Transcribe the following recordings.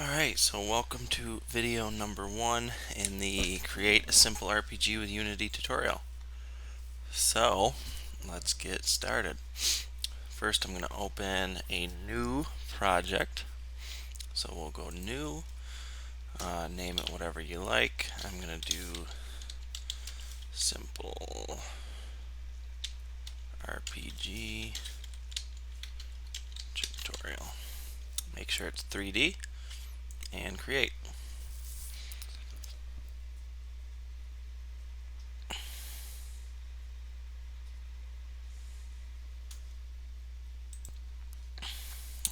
Alright, so welcome to video number 1 in the Create a Simple RPG with Unity tutorial. So, let's get started. First, I'm going to open a new project. So we'll go new, name it whatever you like. I'm going to do Simple RPG tutorial. Make sure it's 3D and create.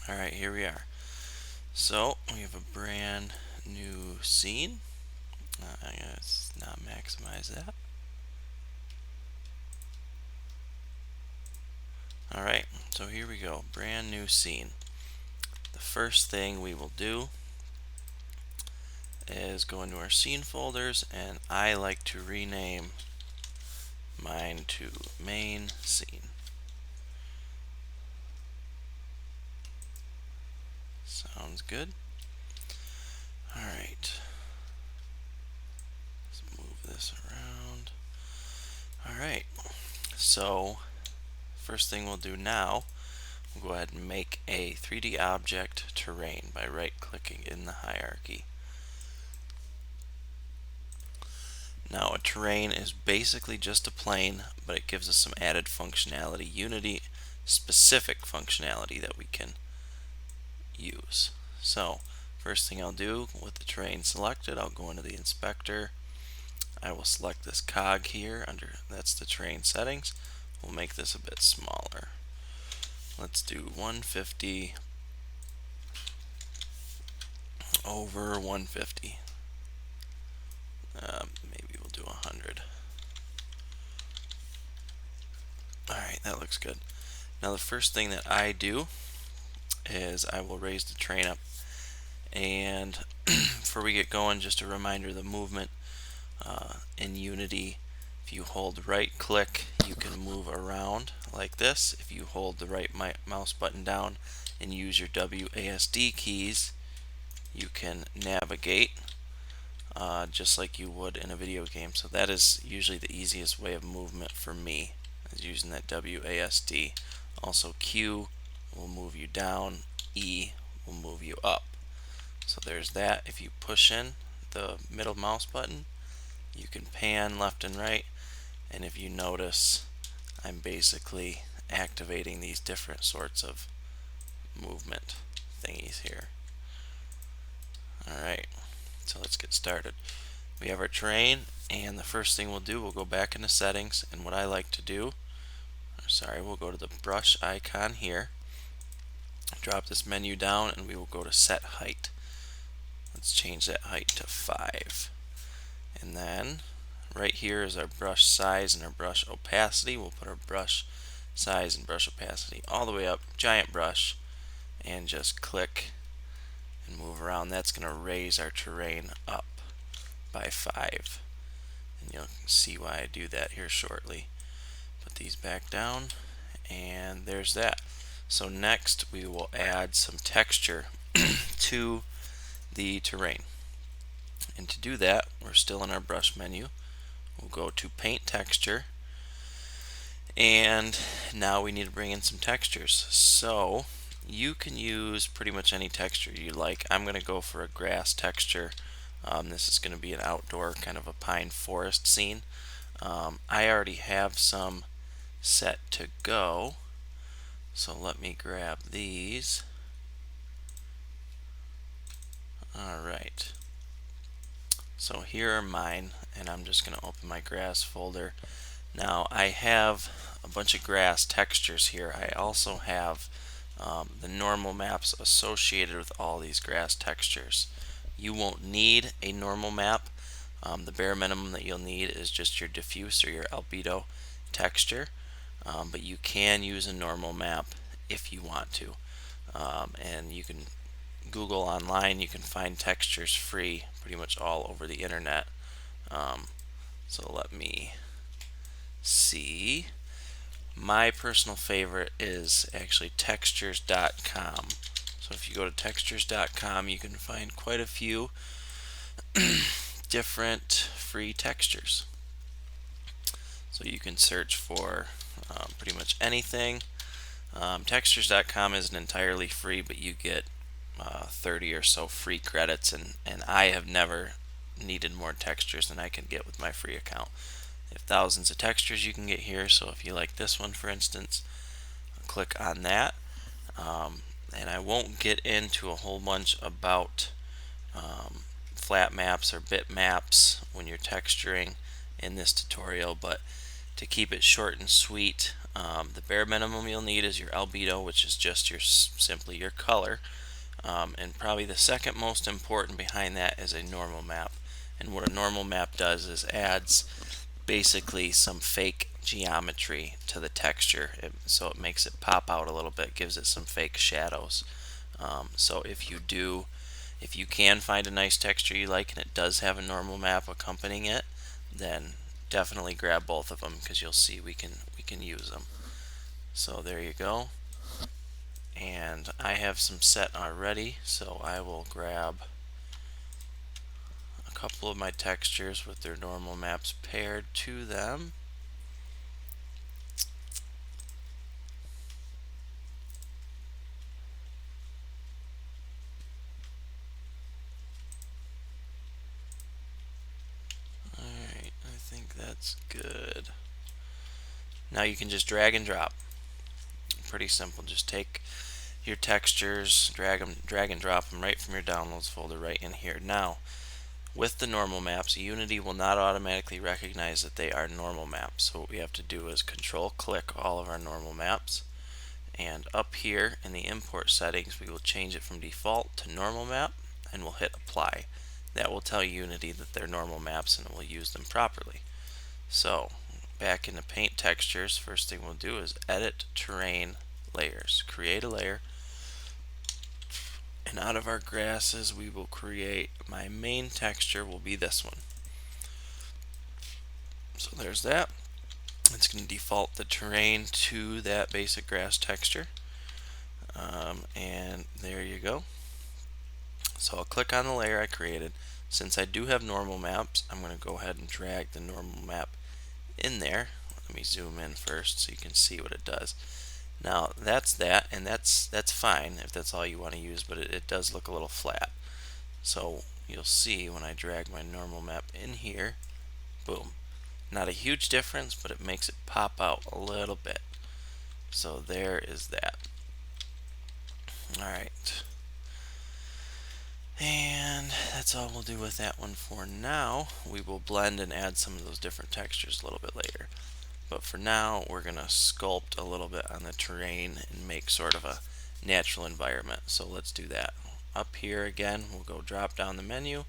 Alright, here we are. So, we have a brand new scene. I guess not maximize that. Alright, so here we go. Brand new scene. The first thing we will do is go into our scene folders, and I like to rename mine to main scene. Sounds good. Alright. Let's move this around. Alright. So, first thing we'll do now, we'll go ahead and make a 3D object terrain by right-clicking in the hierarchy. Now, a terrain is basically just a plane, but it gives us some added functionality, Unity specific functionality that we can use. So, first thing I'll do with the terrain selected, I'll go into the inspector. I will select this cog here that's the terrain settings. We'll make this a bit smaller. Let's do 150 over 150. Maybe we'll do 100. Alright, that looks good. Now the first thing that I do is I will raise the terrain up, and before we get going, just a reminder, the movement in Unity, if you hold right click, you can move around like this. If you hold the right mouse button down and use your WASD keys, you can navigate just like you would in a video game. So that is usually the easiest way of movement for me, is using that WASD. Also, Q will move you down, E will move you up. So there's that. If you push in the middle mouse button, you can pan left and right, and if you notice, I'm basically activating these different sorts of movement thingies here. Alright, so let's get started. We have our terrain, and the first thing we'll do, we'll go back into settings, and what I like to do, we'll go to the brush icon here, drop this menu down, and we will go to set height. Let's change that height to 5. And then right here is our brush size and our brush opacity. We'll put our brush size and brush opacity all the way up, giant brush, and just click and move around. That's going to raise our terrain up by 5. And you'll see why I do that here shortly. Put these back down, and there's that. So next we will add some texture to the terrain. And to do that, we're still in our brush menu. We'll go to paint texture, and now we need to bring in some textures. So you can use pretty much any texture you like. I'm going to go for a grass texture. This is going to be an outdoor kind of a pine forest scene. I already have some set to go, so let me grab these. Alright, so here are mine, and I'm just going to open my grass folder. Now I have a bunch of grass textures here. I also have the normal maps associated with all these grass textures. You won't need a normal map. The bare minimum that you'll need is just your diffuse or your albedo texture, but you can use a normal map if you want to. And you can Google online, you can find textures free pretty much all over the internet. So let me see. My personal favorite is actually textures.com. So So if you go to textures.com, you can find quite a few different free textures. So you can search for pretty much anything. Textures.com isn't entirely free, but you get 30 or so free credits, and I have never needed more textures than I can get with my free account. They have thousands of textures you can get here, so if you like this one, for instance, click on that. And I won't get into a whole bunch about flat maps or bitmaps when you're texturing in this tutorial, but to keep it short and sweet, the bare minimum you'll need is your albedo, which is just simply your color, and probably the second most important behind that is a normal map. And what a normal map does is adds basically some fake geometry to the texture, so it makes it pop out a little bit, gives it some fake shadows. So if you can find a nice texture you like and it does have a normal map accompanying it, then definitely grab both of them, because you'll see we can use them. So there you go. And I have some set already, so I will grab a couple of my textures with their normal maps paired to them. Alright, I think that's good. Now you can just drag and drop. Pretty simple. Just take your textures, drag and drop them right from your downloads folder right in here. Now, with the normal maps, Unity will not automatically recognize that they are normal maps. So what we have to do is control click all of our normal maps, and up here in the import settings we will change it from default to normal map, and we'll hit apply. That will tell Unity that they're normal maps and it will use them properly. So back into paint textures, first thing we'll do is edit terrain layers, create a layer, and out of our grasses we will create, my main texture will be this one. So there's that. It's going to default the terrain to that basic grass texture, and there you go. So I'll click on the layer I created. Since I do have normal maps, I'm going to go ahead and drag the normal map in there. Let me zoom in first so you can see what it does. Now that's that, and that's fine if that's all you want to use, but it does look a little flat. So you'll see when I drag my normal map in here, boom. Not a huge difference, but it makes it pop out a little bit. So there is that. Alright. And that's all we'll do with that one for now. We will blend and add some of those different textures a little bit later. But for now, we're going to sculpt a little bit on the terrain and make sort of a natural environment. So let's do that. Up here again, we'll go drop down the menu.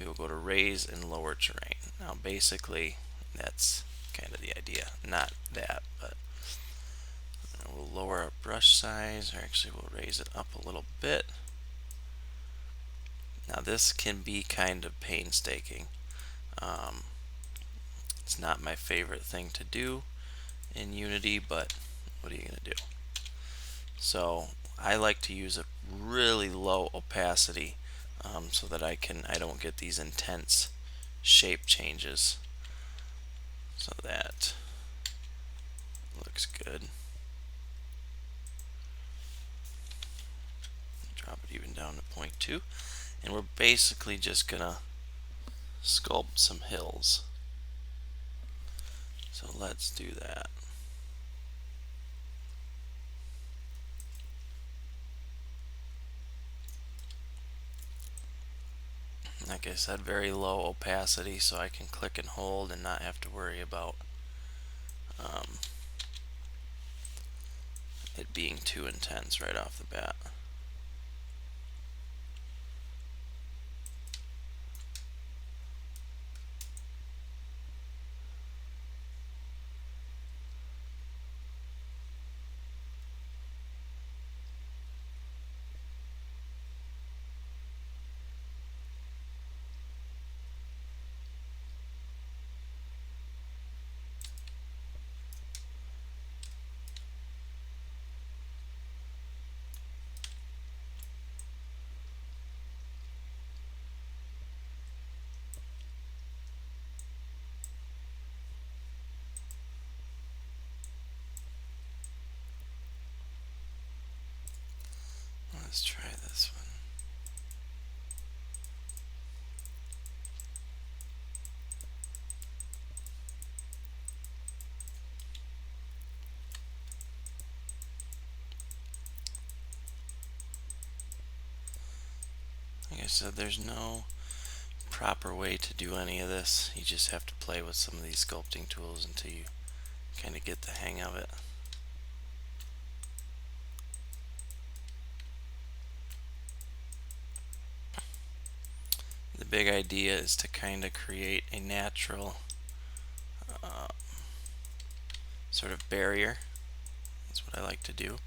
We will go to raise and lower terrain. Now basically, that's kind of the idea. Not that, but we'll lower our brush size, or actually we'll raise it up a little bit. Now this can be kind of painstaking. It's not my favorite thing to do in Unity, but what are you going to do? So I like to use a really low opacity so that I don't get these intense shape changes. So that looks good. Drop it even down to 0.2, and we're basically just gonna sculpt some hills. So let's do that. Like I said, very low opacity, so I can click and hold and not have to worry about it being too intense right off the bat. Let's try this one. Like I said, there's no proper way to do any of this. You just have to play with some of these sculpting tools until you kind of get the hang of it. The big idea is to kind of create a natural sort of barrier. That's what I like to do.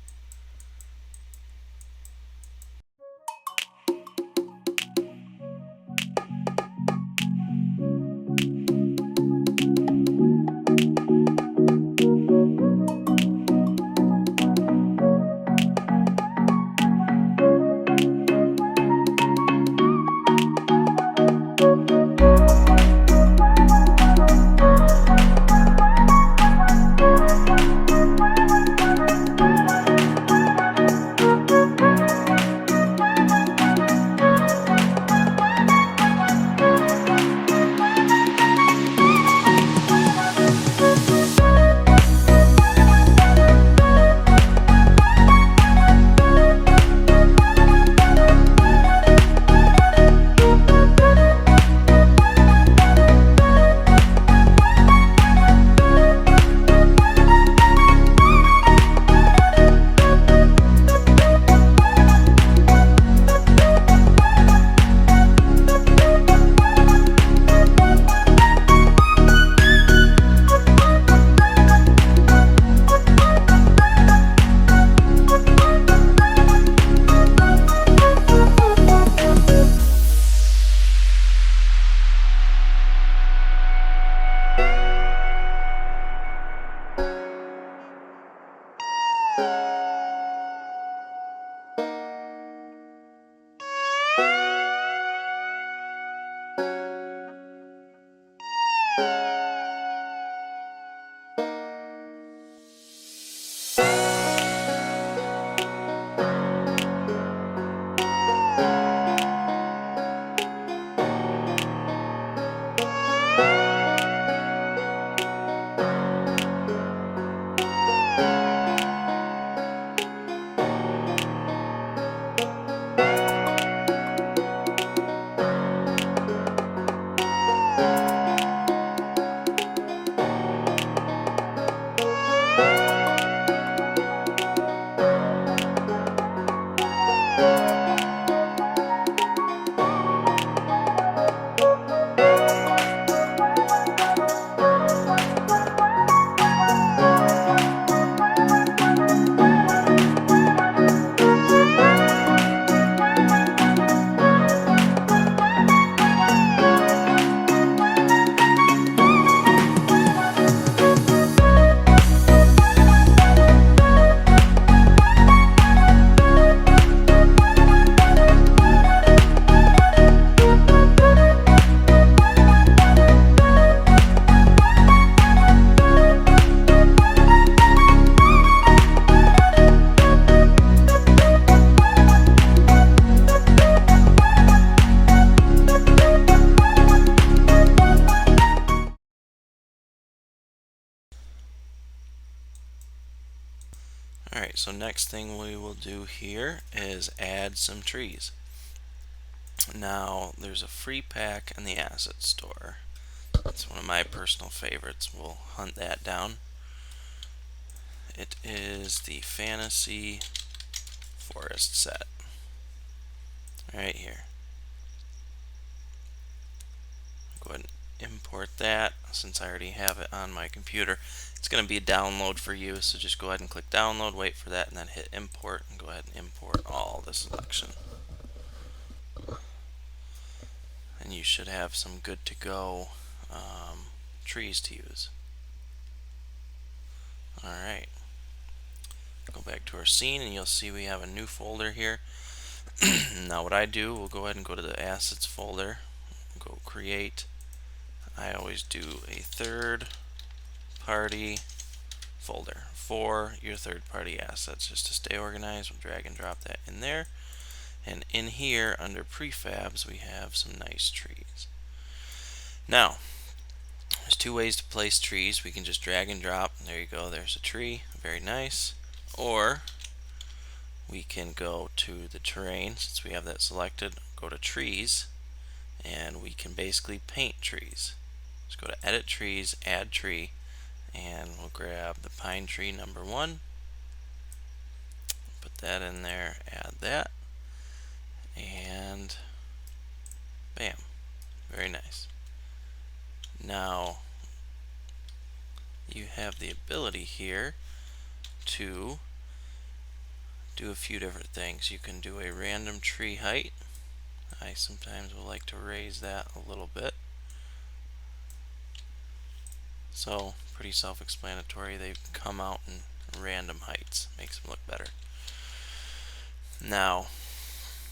Alright, so next thing we will do here is add some trees. Now, there's a free pack in the asset store. It's one of my personal favorites. We'll hunt that down. It is the Fantasy Forest set. Right here. Go ahead and import that since I already have it on my computer. It's going to be a download for you, so just go ahead and click download, wait for that, and then hit import, and go ahead and import all the selection. And you should have some good to go trees to use. Alright. Go back to our scene and you'll see we have a new folder here. Now what I do, we'll go ahead and go to the assets folder, go create. I always do a third party folder for your third party assets just to stay organized. We'll drag and drop that in there. And in here under prefabs we have some nice trees. Now there's two ways to place trees. We can just drag and drop. There you go, there's a tree, very nice. Or we can go to the terrain, since we have that selected, go to trees, and we can basically paint trees. Just go to edit trees, add tree, and we'll grab the pine tree number 1, put that in there, add that, and bam, very nice. Now you have the ability here to do a few different things. You can do a random tree height. I sometimes will like to raise that a little bit. So pretty self-explanatory. They come out in random heights. Makes them look better. Now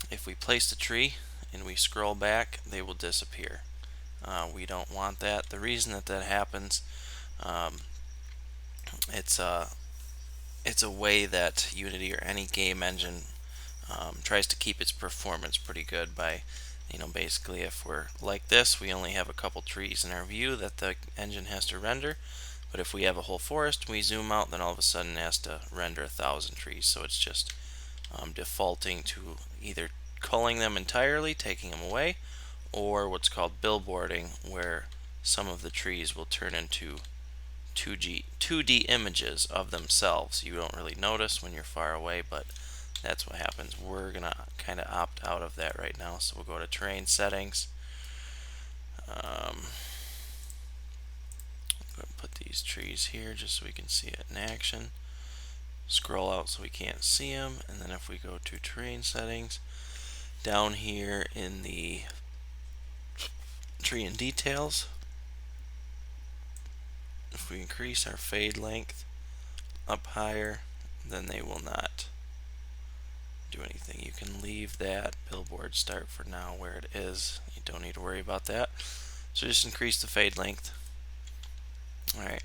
if we place the tree and we scroll back, they will disappear. We don't want that. The reason that that happens, it's a way that Unity or any game engine tries to keep its performance pretty good by, basically if we're like this, we only have a couple trees in our view that the engine has to render. But if we have a whole forest, we zoom out, then all of a sudden it has to render 1,000 trees. So it's just defaulting to either culling them entirely, taking them away, or what's called billboarding, where some of the trees will turn into 2D images of themselves. You don't really notice when you're far away, but that's what happens. We're gonna kind of opt out of that right now, so we'll go to terrain settings. Go and put these trees here just so we can see it in action. Scroll out so we can't see them, and then if we go to terrain settings, down here in the tree and details, if we increase our fade length up higher, then they will not do anything. You can leave that billboard start for now where it is. You don't need to worry about that. So just increase the fade length. Alright,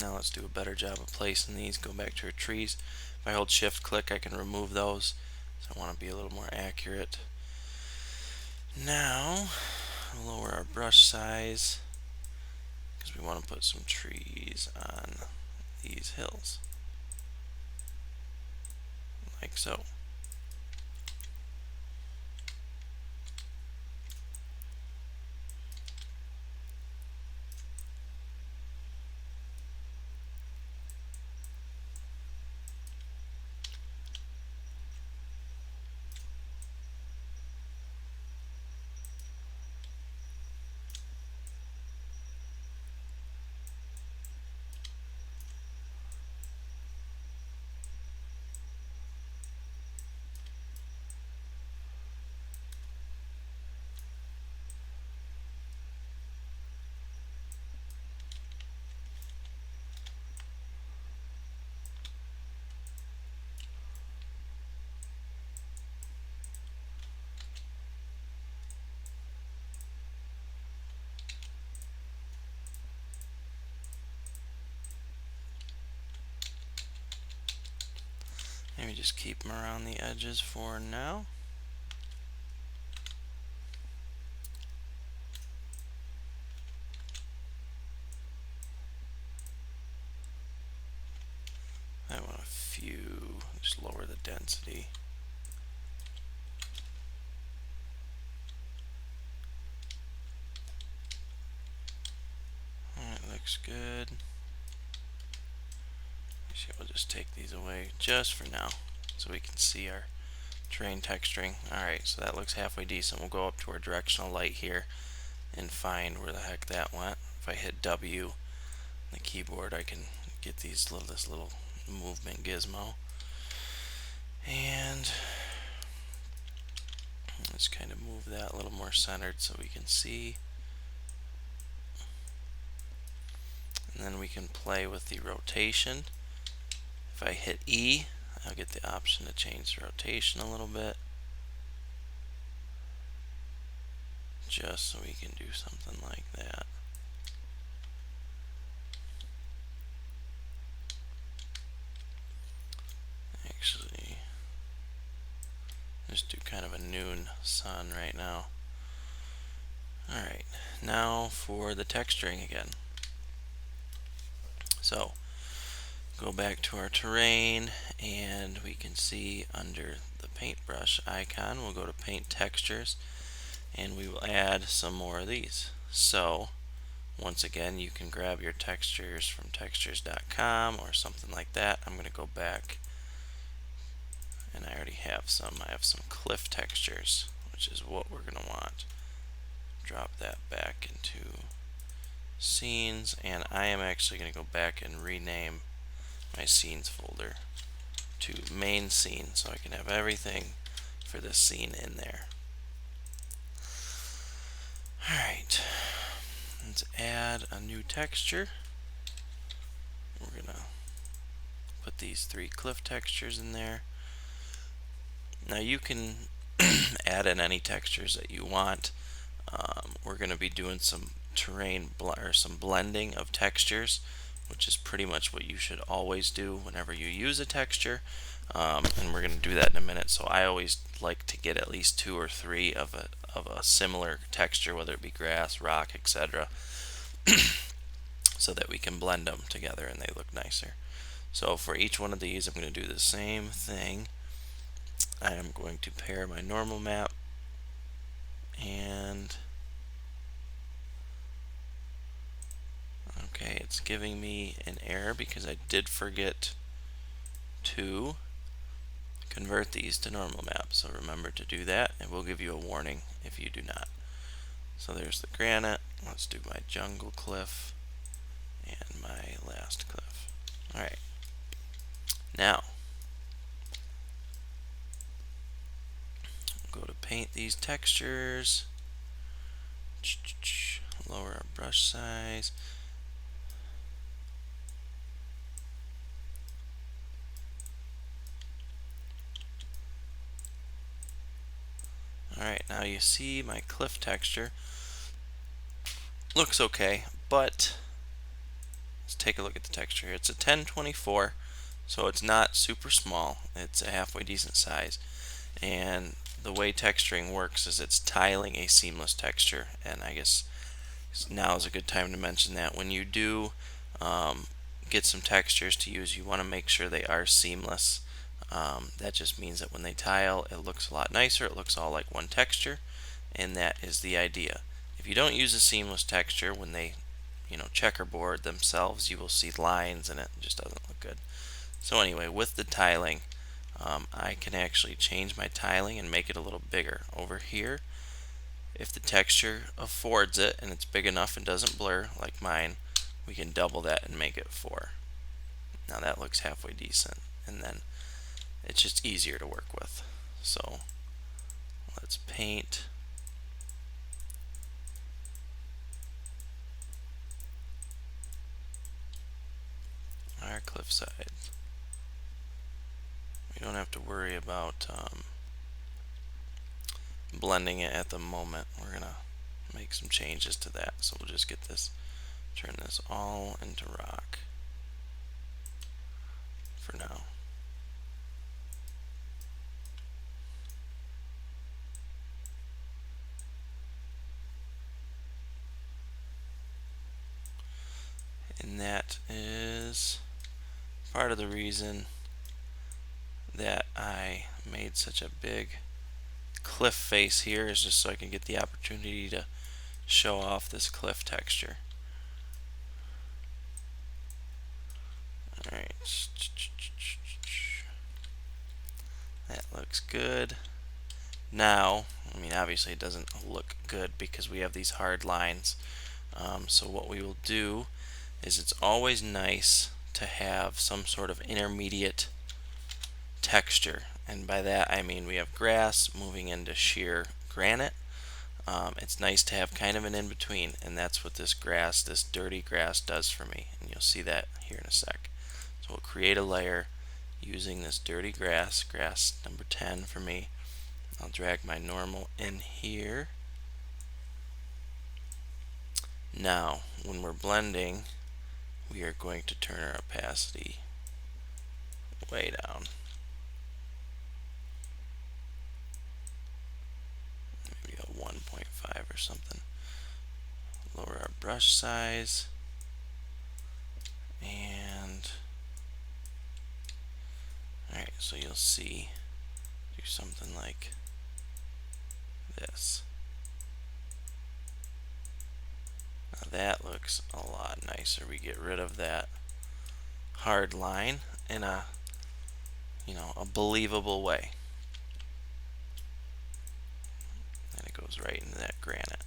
now let's do a better job of placing these. Go back to our trees. If I hold shift click, I can remove those. So I want to be a little more accurate. Now lower our brush size because we want to put some trees on these hills, like so. Maybe just keep them around the edges for now. I want a few, just lower the density. Alright, looks good. Actually, we'll just take these away just for now so we can see our terrain texturing. Alright, so that looks halfway decent. We'll go up to our directional light here and find where the heck that went. If I hit W on the keyboard, I can get this little movement gizmo. And let's kind of move that a little more centered so we can see. And then we can play with the rotation. If I hit E, I'll get the option to change the rotation a little bit, just so we can do something like that. Actually, there's noon sun right now. Alright, now for the texturing again. So, go back to our terrain, and we can see under the paintbrush icon, we'll go to paint textures, and we will add some more of these. So, once again, you can grab your textures from textures.com or something like that. I'm going to go back, and I already have some. I have some cliff textures, which is what we're going to want. Drop that back into scenes, and I am actually going to go back and rename my scenes folder to main scene so I can have everything for this scene in there. Alright, let's add a new texture. We're going to put these 3 cliff textures in there. Now you can add in any textures that you want. We're going to be doing some terrain or some blending of textures, which is pretty much what you should always do whenever you use a texture. And we're going to do that in a minute. So I always like to get at least 2 or 3 of a similar texture, whether it be grass, rock, etc., so that we can blend them together and they look nicer. So for each one of these, I'm going to do the same thing. I am going to pair my normal map, and okay, it's giving me an error because I did forget to convert these to normal maps. So remember to do that, and we'll give you a warning if you do not. So there's the granite. Let's do my jungle cliff and my last cliff. Alright, now go to paint these textures, lower our brush size. Alright, now you see my cliff texture looks okay, but let's take a look at the texture. It's a 1024, so it's not super small. It's a halfway decent size. And the way texturing works is it's tiling a seamless texture, and I guess now is a good time to mention that when you do get some textures to use, you want to make sure they are seamless. That just means that when they tile, it looks a lot nicer. It looks all like one texture, and that is the idea. If you don't use a seamless texture, when they checkerboard themselves, you will see lines and it just doesn't look good. So anyway, with the tiling, I can actually change my tiling and make it a little bigger. Over here, if the texture affords it and it's big enough and doesn't blur like mine, we can double that and make it 4. Now that looks halfway decent, and then it's just easier to work with. So let's paint our cliff sides. We don't have to worry about blending it at the moment. We're gonna make some changes to that, so we'll just get this, turn this all into rock for now. And that is part of the reason that I made such a big cliff face here, is just so I can get the opportunity to show off this cliff texture. Alright, that looks good. Now, I mean, obviously it doesn't look good because we have these hard lines. So what we will do is, it's always nice to have some sort of intermediate texture, and by that I mean we have grass moving into sheer granite. It's nice to have kind of an in-between, and that's what this grass, this dirty grass, does for me, and you'll see that here in a sec. So we'll create a layer using this dirty grass, grass number 10 for me. I'll drag my normal in here. Now, when we're blending, we are going to turn our opacity way down. or something. Lower our brush size, and alright, so you'll see, do something like this. Now that looks a lot nicer. We get rid of that hard line in a, a believable way. And it goes right into that granite.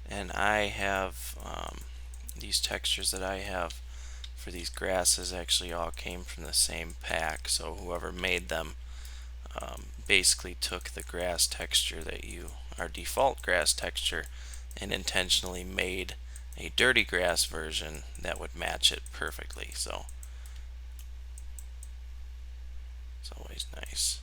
And I have these textures that I have for these grasses actually all came from the same pack, so whoever made them basically took the grass texture our default grass texture, and intentionally made a dirty grass version that would match it perfectly. So it's always nice.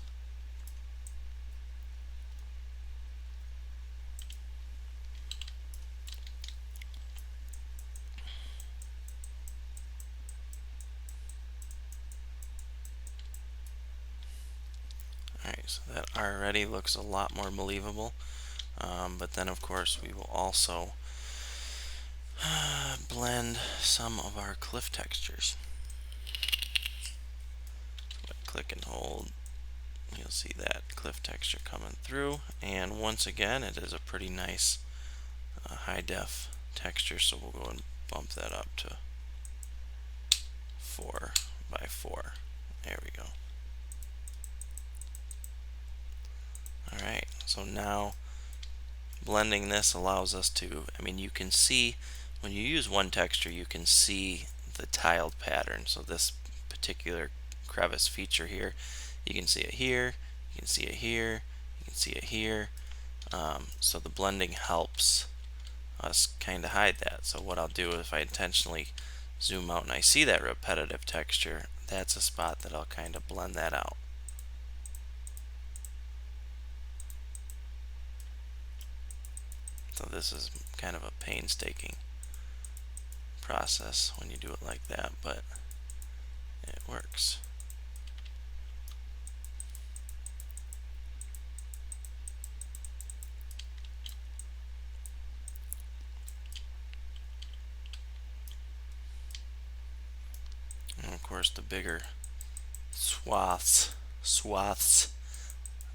Alright, so that already looks a lot more believable. But then of course we will also blend some of our cliff textures. Click and hold, you'll see that cliff texture coming through, and once again it is a pretty nice high def texture, so we'll go and bump that up to 4 by 4. There we go. Alright, so now blending this allows us to, you can see, when you use one texture, you can see the tiled pattern. So this particular crevice feature here, you can see it here, you can see it here, you can see it here. So the blending helps us kind of hide that. So what I'll do, if I intentionally zoom out and I see that repetitive texture, that's a spot that I'll kind of blend that out. So this is kind of a painstaking process when you do it like that, but it works. And of course, the bigger swaths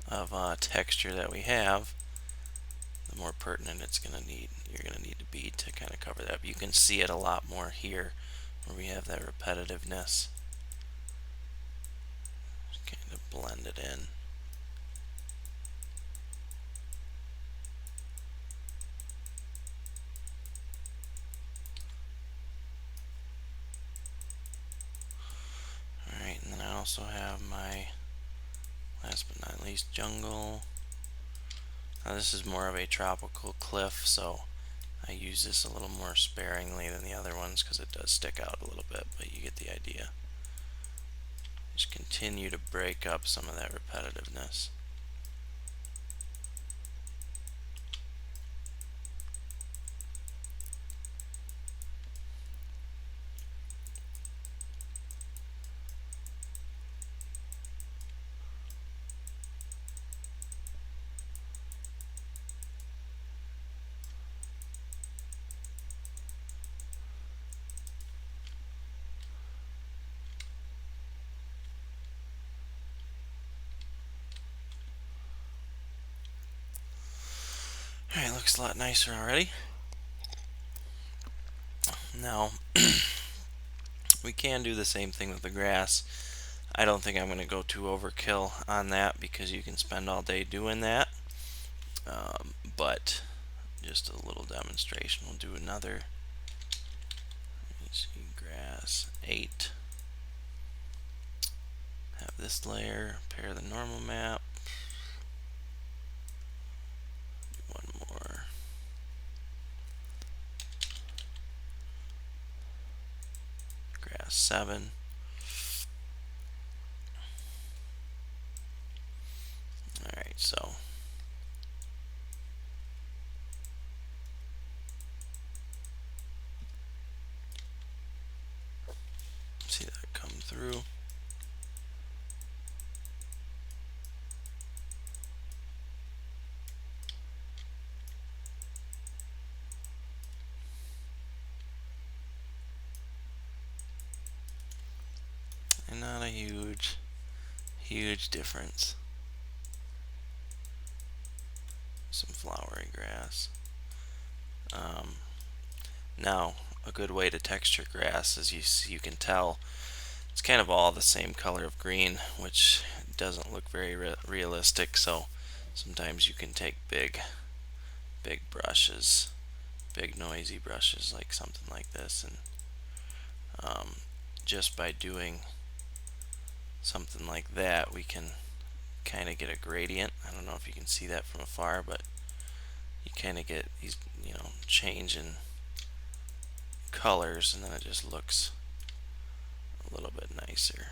of texture that we have, the more pertinent you're gonna need to be to kind of cover that. But you can see it a lot more here, where we have that repetitiveness. Just kind of blend it in. Alright, and then I also have my last but not least jungle. Now this is more of a tropical cliff, so I use this a little more sparingly than the other ones because it does stick out a little bit, but you get the idea. Just continue to break up some of that repetitiveness. Alright, looks a lot nicer already. Now, we can do the same thing with the grass. I don't think I'm going to go too overkill on that because you can spend all day doing that. But just a little demonstration. We'll do another. Let me see, grass 8. Have this layer, pair the normal map. Do one more. Grass 7. Alright, so not a huge difference. Some flowery grass. Now, a good way to texture grass is you can tell it's kind of all the same color of green, which doesn't look very realistic. So sometimes you can take big brushes, big noisy brushes like something like this, and just by doing something like that, we can kind of get a gradient. I don't know if you can see that from afar, but you kind of get these, change in colors, and then it just looks a little bit nicer.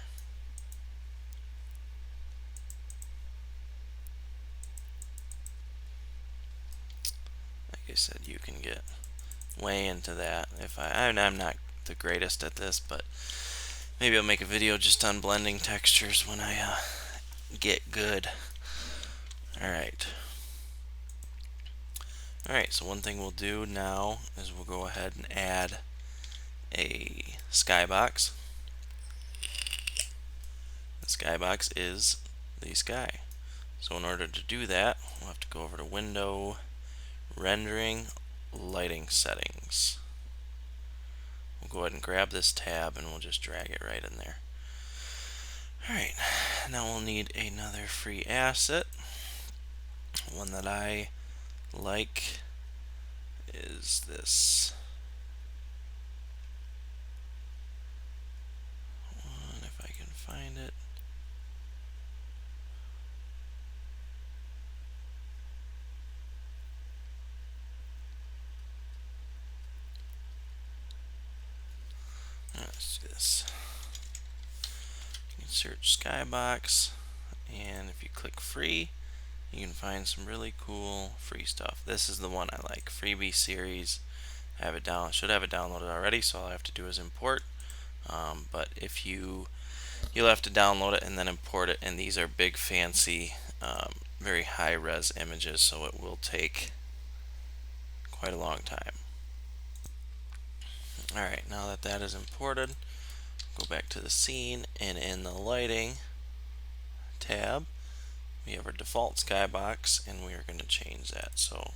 Like I said, you can get way into that. I'm not the greatest at this, but maybe I'll make a video just on blending textures when I get good. Alright. Alright, so one thing we'll do now is we'll go ahead and add a skybox. The skybox is the sky. So in order to do that, we'll have to go over to Window, Rendering, Lighting Settings. We'll go ahead and grab this tab and we'll just drag it right in there. Alright, now we'll need another free asset. One that I like is this one, if I can find it. Let's do this. You can search Skybox, and if you click free, you can find some really cool free stuff. This is the one I like, Freebie Series. I have it down. Should have it downloaded already, so all I have to do is import. But if you'll have to download it and then import it, and these are big, fancy, very high-res images, so it will take quite a long time. Alright, now that that is imported, go back to the scene, and in the lighting tab, we have our default skybox, and we are going to change that. So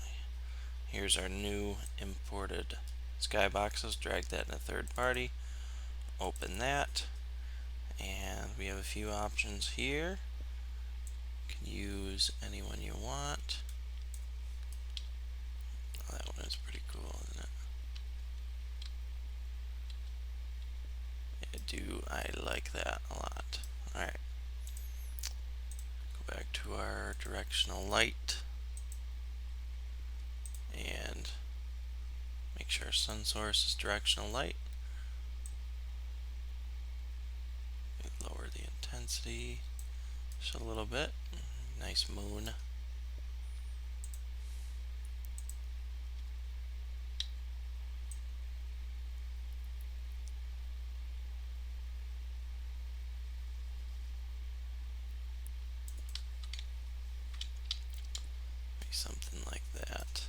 here's our new imported skyboxes. Drag that in a third party, open that, and we have a few options here. You can use any one you want. Oh, that one is pretty cool, isn't it? I like that a lot. Alright. Go back to our directional light and make sure our sun source is directional light. Lower the intensity just a little bit. Nice moon. Maybe something like that.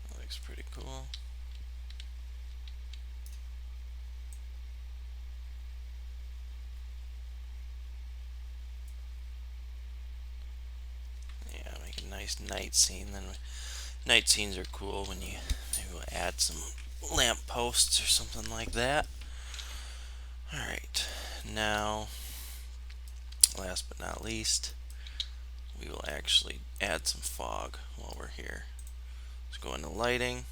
That looks pretty cool. Yeah, make a nice night scene. Then night scenes are cool when you maybe we'll add some lamp posts or something like that. Alright, now last but not least, we will actually add some fog while we're here. Let's go into lighting,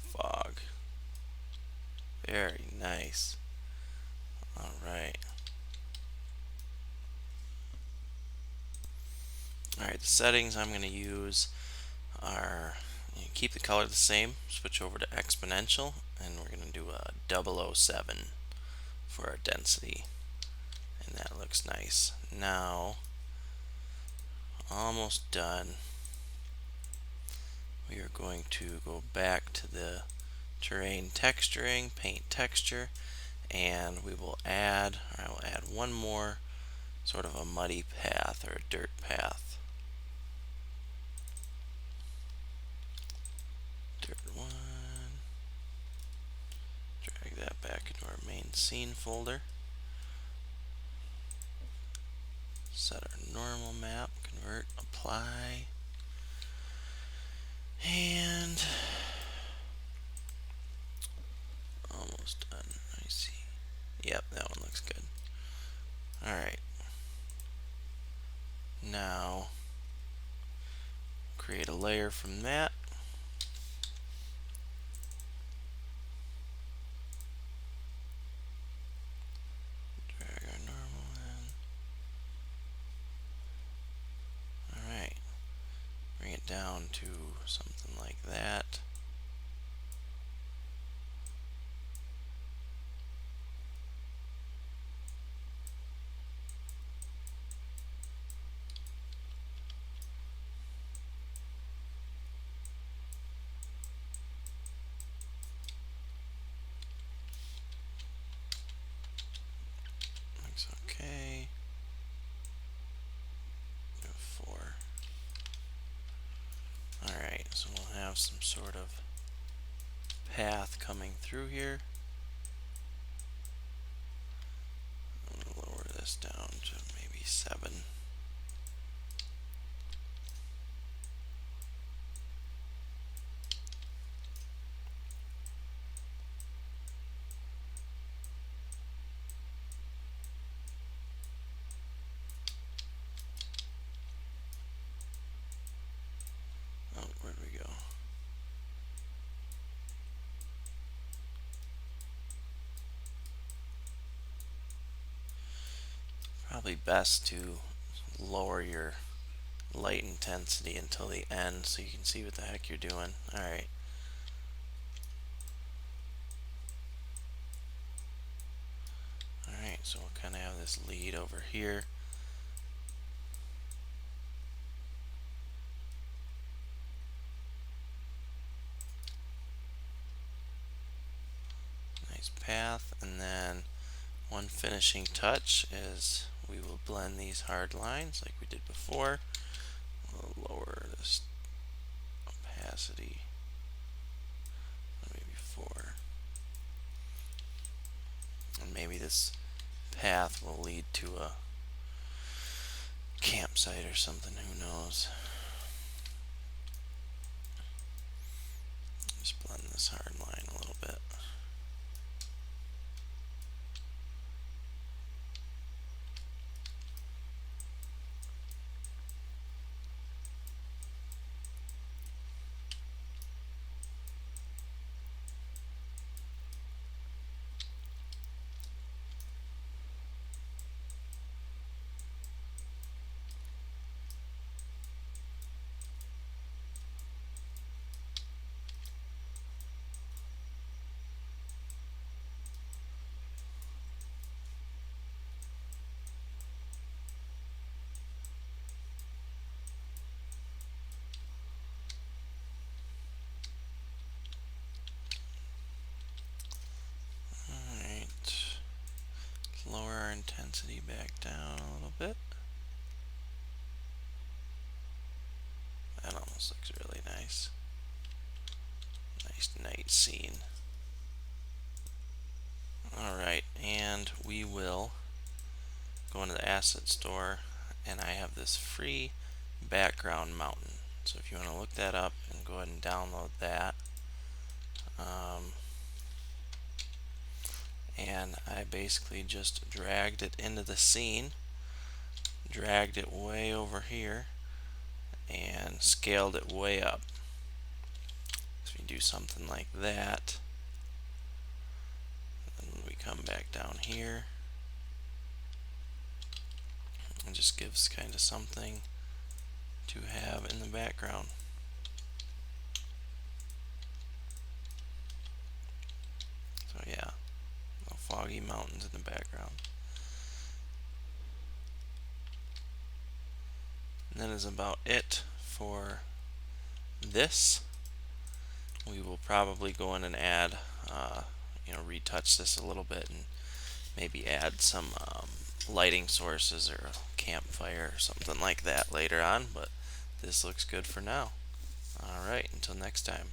fog. Very nice. Alright. Alright, the settings I'm going to use are, keep the color the same, switch over to exponential, and we're going to do a 007 for our density, and that looks nice. Now, almost done. We are going to go back to the terrain texturing, paint texture, and I will add one more sort of a muddy path or a dirt path. Dirt 1. Drag that back into our main scene folder. Set our normal map, convert, apply, and almost done. Let me see. Yep, that one looks good. Alright. Now, create a layer from that. Drag our normal in. Alright. Bring it down to something like that. Looks okay. Do 4. Alright, so we'll have some sort of path coming through here. I'm going to lower this down to maybe 7. Oh, where'd we go? Probably best to lower your light intensity until the end so you can see what the heck you're doing. Alright. Alright, so we'll kind of have this lead over here. Nice path, and then one finishing touch is we will blend these hard lines like we did before. We'll lower this opacity, maybe 4. And maybe this path will lead to a campsite or something, who knows. Just blend this hard line a little bit. Lower our intensity back down a little bit. That almost looks really nice. Nice night scene. Alright, and we will go into the asset store, and I have this free background mountain. So if you want to look that up and go ahead and download that. And I basically just dragged it into the scene, dragged it way over here, and scaled it way up. So we do something like that, and we come back down here, and just gives kind of something to have in the background. So yeah, foggy mountains in the background. And that is about it for this. We will probably go in and add, retouch this a little bit and maybe add some lighting sources or a campfire or something like that later on, but this looks good for now. Alright, until next time.